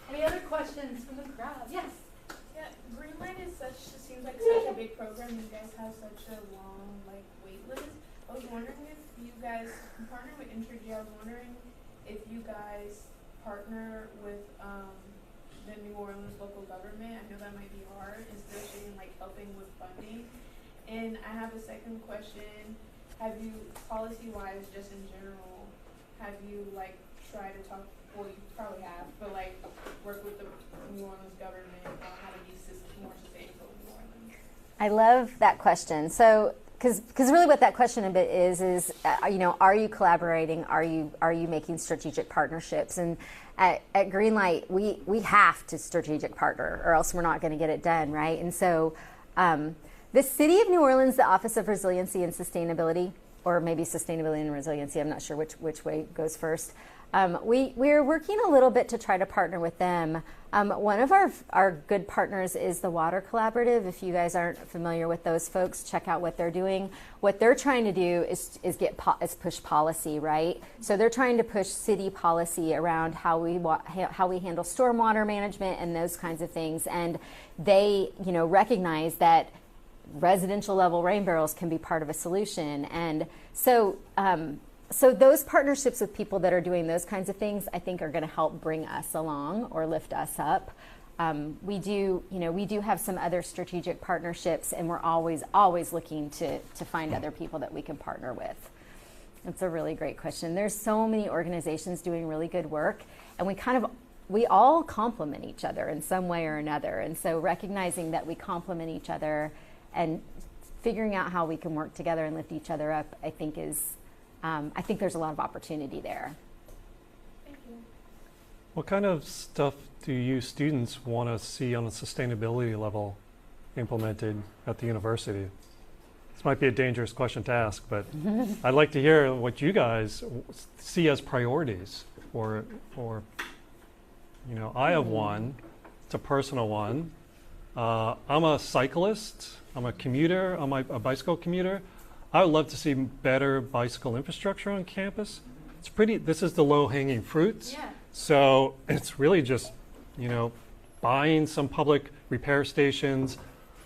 Any other questions from the crowd? Yes. Yeah, Greenlight is seems like such a big program. You guys have such a long wait list. I was wondering if you guys partner with Intergy. I was wondering if you guys partner with the New Orleans local government. I know that might be hard, especially in helping with funding. And I have a second question. Have you, policy-wise, just in general, have you tried to talk? Well, you probably have, but work with the New Orleans government on how to be more sustainable in New Orleans? I love that question. So, because really what that question a bit is you know, are you collaborating? Are you making strategic partnerships? And at Greenlight, we have to strategic partner, or else we're not going to get it done, right? And so, the City of New Orleans, the Office of Resiliency and Sustainability, or maybe Sustainability and Resiliency, I'm not sure which way goes first. We're working a little bit to try to partner with them. One of our good partners is the Water Collaborative. If you guys aren't familiar with those folks, check out what they're doing. What they're trying to do is push policy, right? So they're trying to push city policy around how we handle stormwater management and those kinds of things. And they, you know, recognize that residential level rain barrels can be part of a solution. And so so those partnerships with people that are doing those kinds of things, I think, are going to help bring us along or lift us up. We do have some other strategic partnerships, and we're always looking to find other people that we can partner with. That's a really great question. There's so many organizations doing really good work, and we all complement each other in some way or another. And so recognizing that we complement each other and figuring out how we can work together and lift each other up, I think there's a lot of opportunity there. Thank you. What kind of stuff do you students want to see on a sustainability level implemented at the university? This might be a dangerous question to ask, but I'd like to hear what you guys see as priorities. Or you know, I have one. It's a personal one. I'm a cyclist. I'm a commuter. I'm a bicycle commuter. I would love to see better bicycle infrastructure on campus. This is the low-hanging fruits. Yeah. So it's really just, buying some public repair stations,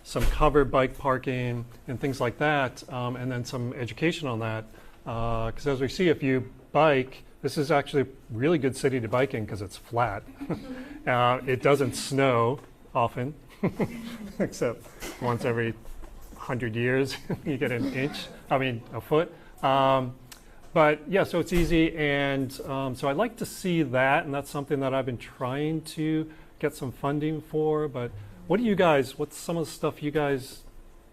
some covered bike parking, and things like that, and then some education on that. Because as we see, if you bike, this is actually a really good city to bike in because it's flat. It doesn't snow often, except once every 100 years you get a foot. But yeah, so it's easy, and so I'd like to see that, and that's something that I've been trying to get some funding for. But what's some of the stuff you guys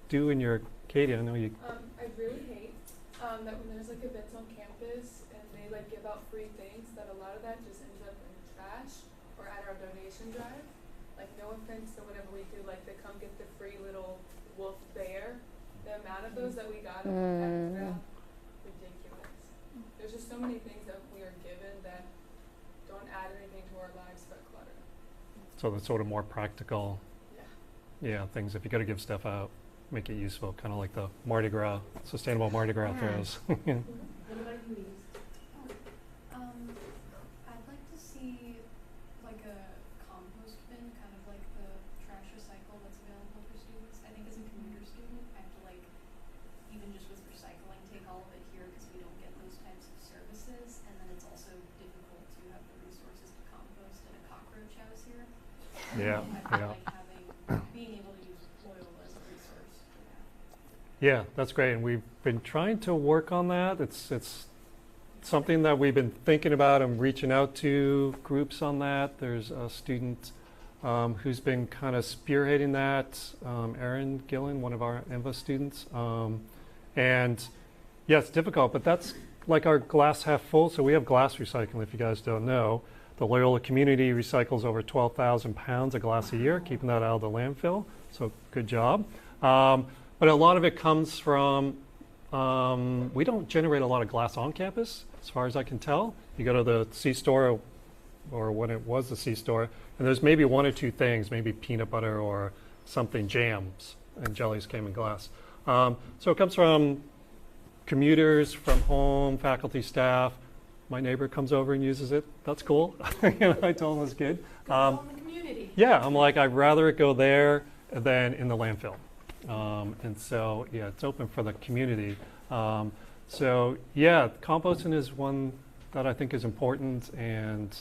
do in your Katie? I know you. I really hate that when there's like events on campus and they like give out free things, that a lot of that just ends up in trash or at our donation drive. Like, no offense to whatever we do, like they come get the free little wolf bear. The amount of those that we got at the ground, ridiculous. There's just so many things that we are given that don't add anything to our lives but clutter. So the sort of more practical, Yeah. things. If you got to give stuff out, make it useful, kind of like the Mardi Gras, sustainable Mardi Gras throws. What about you? I'd like to see like a compost bin, kind of like the trash recycle that's available for students. I think as a commuter student, I have to like, even just with recycling, take all of it here because we don't get those types of services. And then it's also difficult to have the resources to compost in a cockroach house here. Yeah, I feel like being able to use Loyola as a resource for that. Yeah, that's great, and we've been trying to work on that. It's something that we've been thinking about and reaching out to groups on that. There's a student who's been kind of spearheading that, Erin Gillen, one of our ENVA students. And yeah, it's difficult, but that's like our glass half full. So we have glass recycling, if you guys don't know. The Loyola community recycles over 12,000 pounds of glass a year, keeping that out of the landfill. So good job. But a lot of it comes from, we don't generate a lot of glass on campus, as far as I can tell. You go to the C-store, or when it was the C-store, and there's maybe one or two things, maybe peanut butter or something, jams and jellies came in glass. So it comes from commuters, from home, faculty, staff. My neighbor comes over and uses it. That's cool. I told him it was good. The community. Yeah, I'm like, I'd rather it go there than in the landfill. And so, yeah, it's open for the community. So, yeah, composting is one that I think is important, and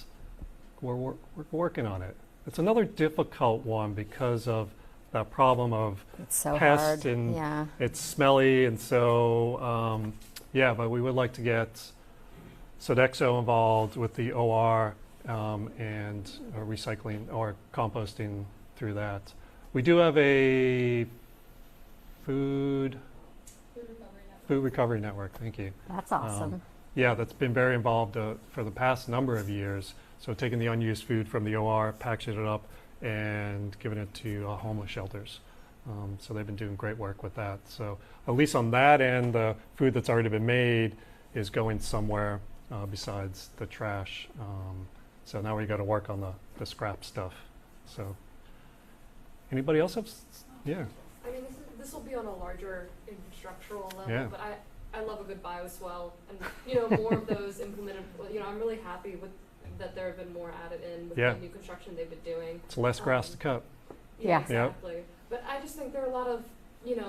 we're working on it. It's another difficult one because of that problem of It's so pests, hard. and Yeah. it's smelly, and so, yeah, but we would like to get Sodexo involved with the OR and recycling or composting through that. We do have a food recovery network. Thank you. That's awesome. Yeah, that's been very involved for the past number of years. So taking the unused food from the OR, packaging it up, and giving it to homeless shelters. So they've been doing great work with that. So at least on that end, the food that's already been made is going somewhere besides the trash. So now we got to work on the scrap stuff. So anybody else have? Yeah. I mean, this will be on a larger infrastructural level, Yeah. but I love a good bioswell, and more of those implemented. I'm really happy with that there have been more added in with Yeah. the new construction they've been doing. It's less grass to cut. Yeah. Exactly. But I just think there are a lot of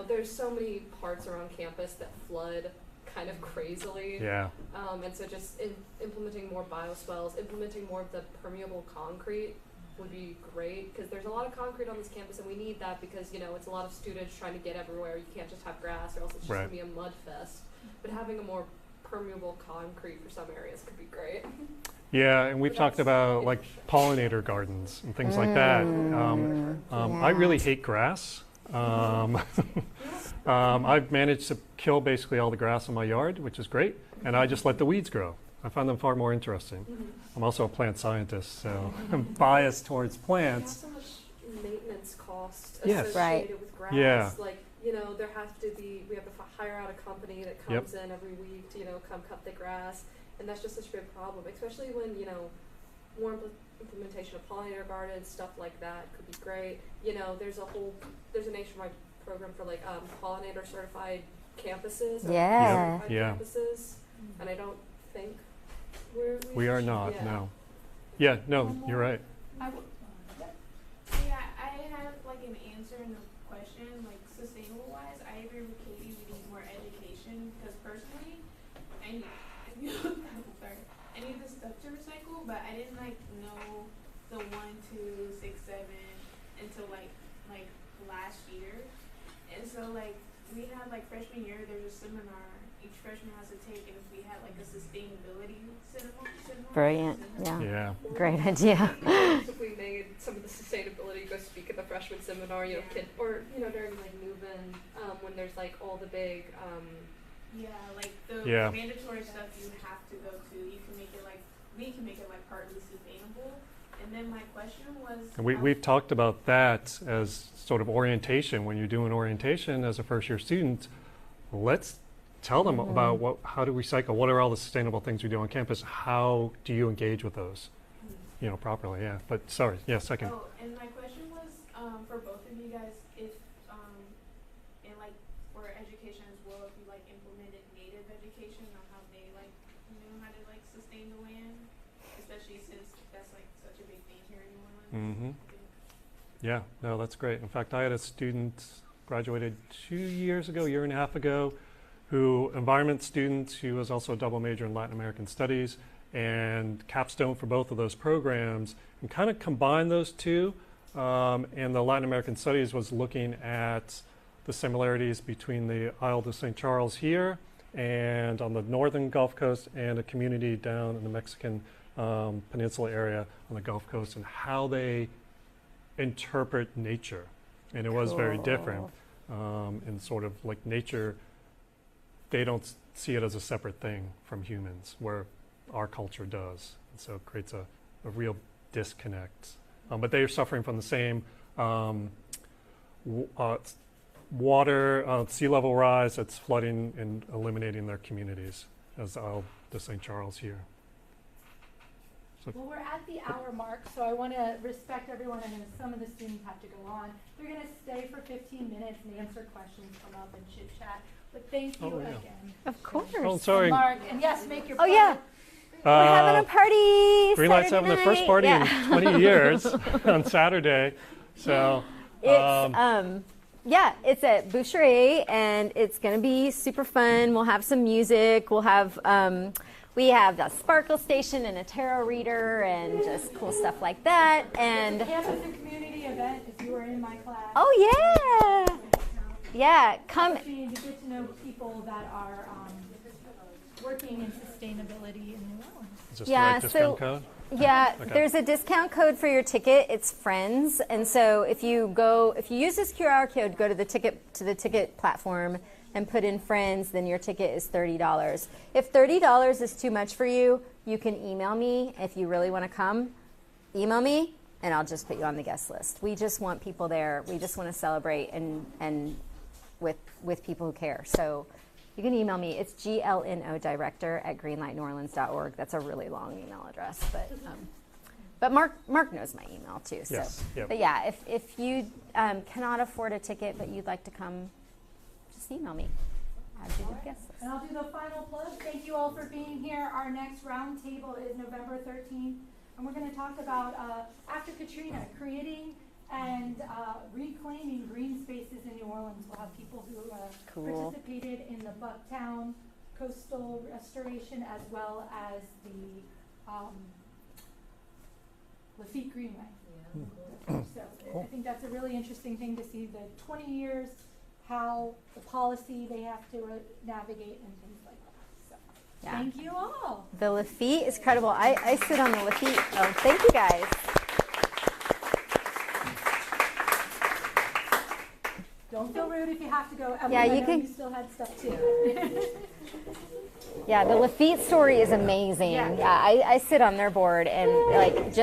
there's so many parts around campus that flood kind of crazily. Yeah. And so just implementing more bioswells, implementing more of the permeable concrete would be great, because there's a lot of concrete on this campus, and we need that because it's a lot of students trying to get everywhere. You can't just have grass, or else it's just Right. gonna be a mud fest. But having a more permeable concrete for some areas could be great. Yeah, and we've But talked that's about like pollinator gardens and things like that. I really hate grass. I've managed to kill basically all the grass in my yard, which is great, and I just let the weeds grow. I find them far more interesting. I'm also a plant scientist, so I'm biased towards There's plants. so much maintenance cost Yes. associated Right. with grass. Yeah. Like, there has to be, we have to hire out a company that Yep. comes in every week to, come cut the grass. And that's just such a big problem, especially when, more implementation of pollinator gardens, stuff like that could be great. There's a nationwide program for like pollinator certified campuses. or Yeah. certified Yeah. campuses. And I don't think We are reached. not, Yeah. no. Yeah, no, you're right. Yeah, I have like an answer and a question. Like sustainable wise, I agree with Katie. We need more education because personally, I need sorry, I need the stuff to recycle, but I didn't like know the 1, 2, 6, 7 until like last year. And so like we had like freshman year, there's a seminar each freshman has to take, and if we had like a sustainability seminar. Brilliant. Yeah. Yeah. Great idea. If we made some of the sustainability go speak at the freshman seminar, you know, or during like move-in, when there's like all the big. Yeah, like the Yeah. mandatory stuff you have to go to. You can make it like we can make it like partly sustainable. And then my question was. And we've talked about that as sort of orientation. When you're doing orientation as a first-year student, let's tell them about how to recycle. What are all the sustainable things we do on campus? How do you engage with those, properly? Yeah. But sorry. Yeah. Second. Oh, and my question was for both of you guys, if and like for education as well, if you like implemented native education on how they like knew how to like sustain the land, especially since that's like such a big thing here in New Orleans. Yeah. No, that's great. In fact, I had a student graduated 2 years ago, year and a half ago, environment student who was also a double major in Latin American Studies, and capstone for both of those programs, and kind of combine those two. And the Latin American Studies was looking at the similarities between the Isle de St. Charles here and on the northern Gulf Coast, and a community down in the Mexican peninsula area on the Gulf Coast, and how they interpret nature. And it was very different. And sort of like nature, they don't see it as a separate thing from humans, where our culture does. And so it creates a real disconnect. But they are suffering from the same water, sea level rise that's flooding and eliminating their communities as Isle de St. Charles here. So Well, we're at the hour mark, so I want to respect everyone. I know some of the students have to go on. They're going to stay for 15 minutes and answer questions, come up and chit chat. But thank you again. Of course. Oh, sorry. And Mark, and yes, make your Oh, yeah. We're having a party. Greenlight's Saturday having their first night. party Yeah. in 20 years on Saturday. So It's yeah, it's at Boucherie, and it's going to be super fun. We'll have some music. We'll have we have a sparkle station and a tarot reader and just cool stuff like that. And campus and community event, if you were in my class. oh yeah, come. You get to know people that are working in sustainability in New Orleans. is this Yeah, the right discount so- code? Yeah, Okay. there's a discount code for your ticket. It's friends, and so if you use this QR code, go to the ticket platform and put in friends, then your ticket is $30. If $30 is too much for you, you can email me if you really want to come. Email me, and I'll just put you on the guest list. We just want people there. We just want to celebrate and with people who care. So you can email me. It's glnodirector@greenlightneworleans.org. That's a really long email address, but Mark knows my email too. So, Yes, yep. But yeah, if you cannot afford a ticket but you'd like to come, just email me. I'll do the guest list. And I'll do the final plug. Thank you all for being here. Our next roundtable is November 13th, and we're going to talk about, after Katrina, creating and reclaiming green spaces in New Orleans. We'll have people who Cool. participated in the Bucktown coastal restoration, as well as the Lafitte Greenway. So I think that's a really interesting thing to see, the 20 years, how the policy they have to navigate and things like that. So Yeah. thank you all. The Lafitte is credible. I sit on the Lafitte. Oh, thank you guys. Don't feel rude if you have to go. Emily, Yeah, I you know can- You still had stuff too. Yeah, the Lafitte story is amazing. Yeah. Yeah, I sit on their board, and like just